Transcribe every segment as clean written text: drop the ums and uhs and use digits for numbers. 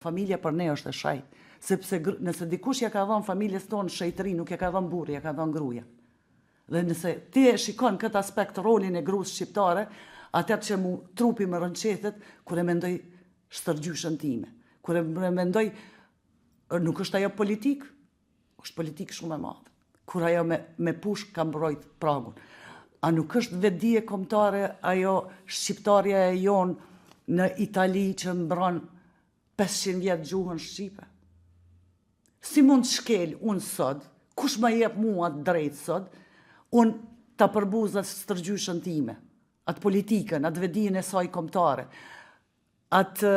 Familja për ne është e shaj, sepse nëse dikush ja ka dhënë familjes tonë shejtëri, nuk ja ka dhënë burri, ja ka dhënë gruaja. Dhe nëse ti e shikon këtë aspekt rolin e gruas shqiptare, atëherë që mu trupi më rënqetet, kur e mendoj stërgjyshën time, kur e mendoj, nuk është ajo politik, është politik shumë e madhe, kur ajo me push ka mbrojt pragun. A nuk është vetdije kombëtare ajo shqiptarja e jonë në Itali që mbron 500 vjetë gjuhën shqipe? Si mund të shkel unë sot, kush ma jep mua atë drejt sot, unë të përbuzat stërgjyshën time, atë politikën, atë vetdijen e saj kombëtare, atë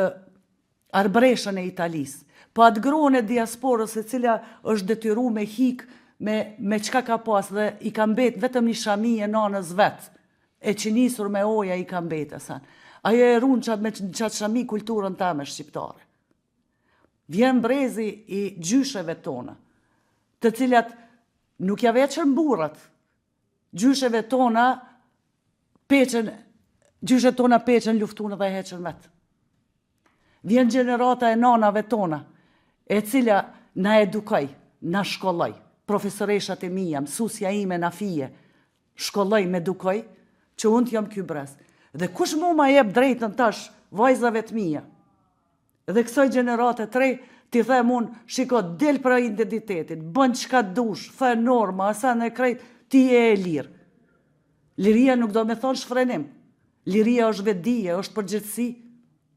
arbreshën e Italisë, po atë gruan e diasporës e cila është detyru me hik me çka ka pas dhe i ka mbet vetëm një shami e nanës vetë, e që nisur me oja i ka mbet e san. Ajo e runë me qatë shami kulturën tame shqiptare. Vjen brezi i gjysheve tona, të cilat nuk ja veçën burrat, gjysheve tona peqen luftun dhe heqen vetë. Vjen gjenerata e nanave tona, e cila na edukoj, na shkolloj, profesoreshat e mija, mësusja ime na fije, shkolloj me edukoj, që unë t'jom ky brez. Dhe kush mu ma jep drejtën tash, vajzave t'mija, dhe kësoj gjenerate të rej, ti them unë, shiko, del për identitetit, bën çka dush, the norma, asa në krejt, ti e lirë. Liria nuk do me thonë shfrenim. Liria është vetdije, është përgjithësi,